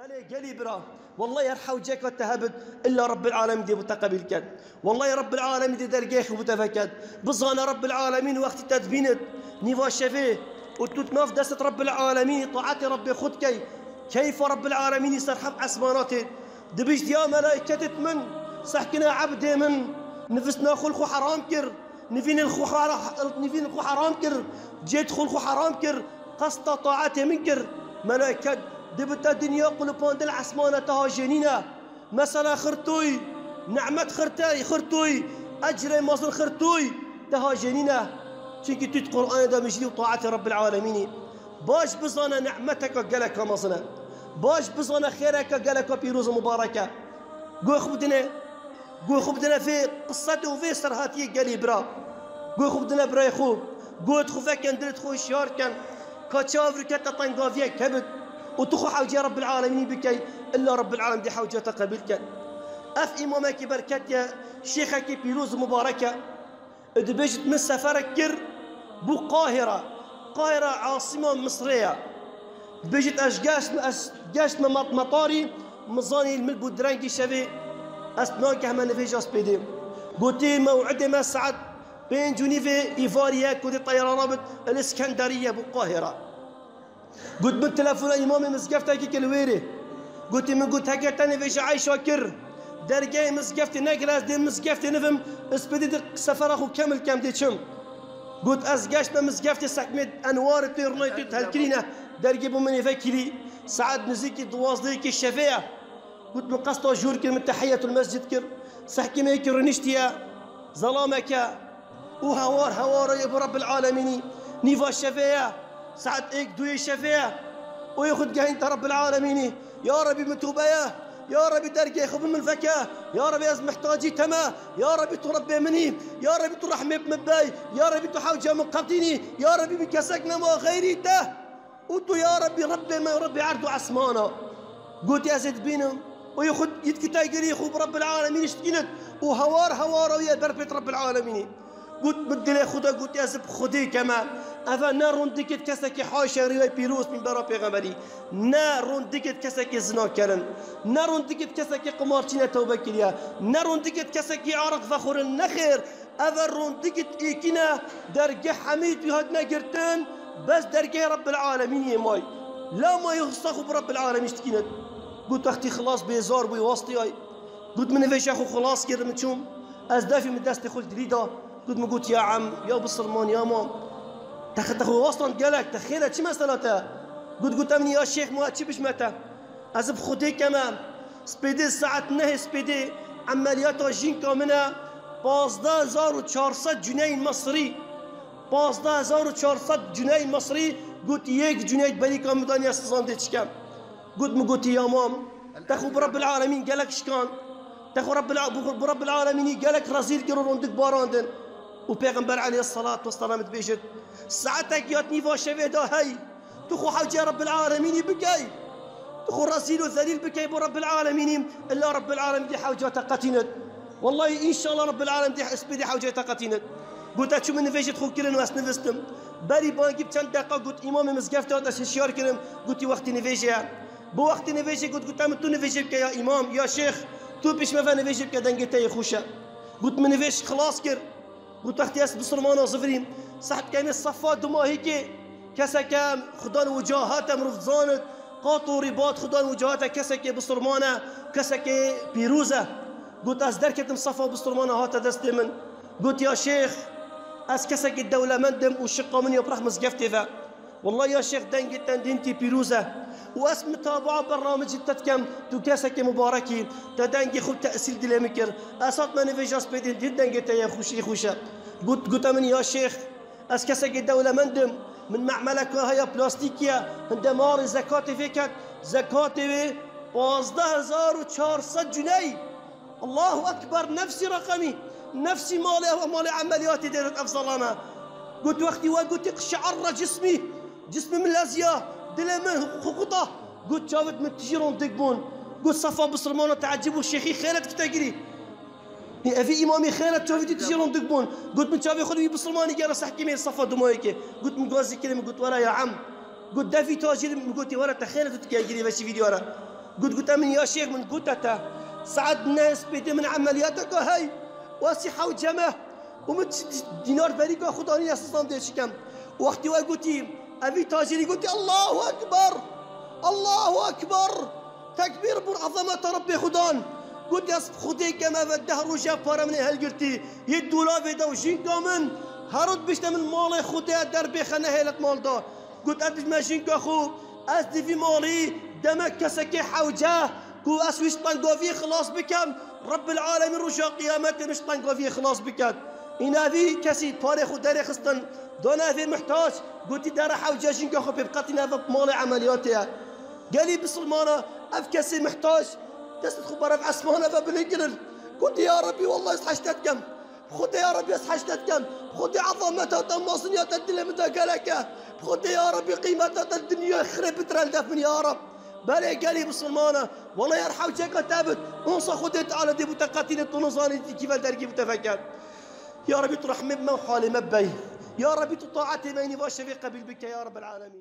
بله قلي برا والله يرحو جاك وتهبد إلا رب العالمين دي متقبل كد والله يا رب العالمين دي درجيخ ومتفكد بصغانا رب العالمين وقت تدبينت نيفا شفيه وتتناف دست رب العالمين طاعتي ربي خدكي كيف رب العالمين يسرحب عسماناتي دبشت يا ملائكة من سحكنا عبد من نفسنا خلقو حرام كر نفين الخو حرام كر جيت خلقو حرام كر قصد طاعتي منكر ملائكة دبتا دنيا قلوبان دل عسمانة تهاجنينا مثلا خرطوي نعمة خرطوي أجر مصر خرطوي تهاجنينا شنكي تيت قرآن دا مجدي وطاعة رب العالمين باش بزانا نعمتك قلك مصنا باش بزانا خيرك قلك بيروز مباركة قوي خبدنا في قصته وفي سرهاتي قالي برا قوي خبدنا برا يخوب قوي تخوفك كان درت خوي شهر كان كاتشافر كتا طنقافيا كبد وتخو حوجي رب العالمين بكي إلا رب العالمين دي حوجي تقبلك أف إمامك بركات يا شيخك بيروز مباركة دبجت من سفرك كر بو قاهرة عاصمة مصرية بجت أشجاش مطاري مظاني الملبو درانكي شبي أسناك هما نفيجاس بيدي قلتي موعد ما سعد بين جنيفي إيفاريا كودي طيران رابط الإسكندرية بالقاهرة قلت بالتلفون إمامي مسقفتك كالويري قلت من قلت هكا تاني فيش عايش وكر درجاي مسقفتي ناقراس دي مسقفتي نفهم اسبدي سفر أخو كامل كام دي شم قلت أزقاشنا مسقفتي ساكمد أنوار تيرنايتي تهالكرينة درجي بمني فكري سعد نزيكي دوازديكي الشفية قلت من قصة جور كر من تحية المسجد كر سحكي ميكي رنشتيا ظلامك وهوار يا رب العالمين نيفا الشفية سعد ايك دوي الشفية وياخد قهين رب العالمين يا ربي متوبايا يا ربي درجي خب من فكاه يا ربي از محتاجي تما يا ربي تربي مني يا ربي ترحمي بمباي يا ربي تحوجه من قبطيني يا ربي بكسكنا ما غيري ده وتو يا ربي ما ربي عرضو عسمانا قلت يا زيد بينهم وياخد يتكتا يقري خوب رب العالمين اشتكينت وهوار ويا بربيت رب العالمين قلت بدي لي خدا قلت يا زب خدي كمان أفا نارون ديكت كسكي حاشا رواي بيروس من برا بيغمالي نارون ديكت كسكي زنا كرن نارون ديكت كسكي قمارتنا توبة كريا نارون ديكت كسكي عرق فخور النخير أفا رون ديكت إيكنا درجة حميد بهدنا قرتن بس درجة رب العالمين يا ماي لا ما يغصخوا برب العالمين اشتكينت قلت أختي خلاص بيزار بي واسطي هاي قلت من فيش أخو خلاص كده متشوم أزدافي من دستي خل دريدا قلت يا عم يا بصرمان يا مام تاخذ اصلا قالك تخيل شي مسألة قلت امني يا شيخ ما تشي بش متى ازب خدي كمان سبيدي ساعة نهي سبيدي عمليات جين كامنة 15400 جنيه مصري 15400 جنيه مصري قلت يك جنيه بني كامدان يا سلام تشكم قلت يا مام تاخذ برب العالمين قالك شكان تاخذ برب العالمين قالك رزيل كيرون دك باراندن وبيغمبر عليه الصلاة والسلام تبيجت ساعتك ياتني فاشفه دا هاي تخو حوجي رب العالمين بكاي تخو رسيل وذليل بكاي برب العالمين إلا رب العالمين دي حوجاتها قتينت والله إن شاء الله رب العالمين دي اسبدي حوجاتها قتينت قلت شو من فيجت خو كلن واس نفستم بري بانجي بتشان دقة قلت إمام مزقفت هذا الشيار كلم قلت وقت نفيجي بو وقت نفيجي قلت أمتو نفيجي بك يا إمام يا شيخ تو بيش ما نفيجي بك دنجتي خوشة قلت من نفيج خلاص كر قلت اختي اس بصرمانه صفرين صحت كان الصفات دما هيك كسك خدان وجاهات مرفضانت قاطو رباط خدان وجاهات كسك بصرمانه كسك بيروزه قلت اس دركت مصفى بصرمانه هات دست من قلت يا شيخ اس كسك الدوله مندم وشقه من يبرح مزقفتي ذا والله يا شيخ دنجت دنتي بيروزه واس متابعه برنامج التتكم تو كاسك مباركي تدنجي خب تأسيل دلمكر اسات ما نفيجاس بيدين دنجت يا خوشا قلت من يا شيخ اس كاسك الدوله مندم من معملك هي بلاستيكيه دمار زكاتي فيك زكاتي 15400 جنيه الله اكبر نفسي رقمي نفسي مال عملياتي ديرت افضل انا قلت وقتي وقلت اقشعر جسمي من الازياء دلمن خقطه قلت شافت من تجيرون دقبون قلت صفا بصرمانه تعجبوا الشيخي خيرت كتاقري في امامي خيرت شافت تجيرون دقبون قلت من شافي خذي بصرماني قال صحكي مي صفا دمويك قلت من قوازي كلمه قلت ورا يا عم قلت دافي تاجر قلت ورا تخيلت تتاقري باش فيديو ورا قلت من يا شيخ من قلت سعد الناس بدي من عملياتك هاي واسحة وجمع ومن دينار بريك خداني أساسا ديش كم وقتي وقلتي أبي تاجري قلتي الله أكبر الله أكبر تكبير بعظمة ربي خدان قلت يا خدي كما بالدهر وجافر من هل قلتي يدولا في دوشين كامن هرد بيشتا من مالي خدي دربي خنا هيلت مال دا قلت أنت ماشين كأخو أسدي في مالي دمك كسكي حوجاه كو أسويش طنقوفي خلاص بكم رب العالمين رجا قيامته مش طنقوفي خلاص بكم إن هذه كسي باريخ وداري خستن دون هذه محتاج قلت دار حوجاشين كأخو ببقتنا في مالي عملياتها قال لي بسلمانة أفكسي محتاج تسد خبرة في عسمانة فبنقرل قلت يا ربي والله يصحشتكم خذ يا ربي يصحشتكم خذ عظمتها تماصنيا تدل مداكلك خذ يا ربي قيمتها الدنيا خرب ترندف من يا رب بلي قال لي بسلمانة والله يرحم جاك تابت انصى خذت على دي متقاتلين الطنزاني كيف الدرجي متفكر يا ربي ترحم من حالي مبي يا ربي تطاعتي ميني واشفي قبل بك يا رب العالمين.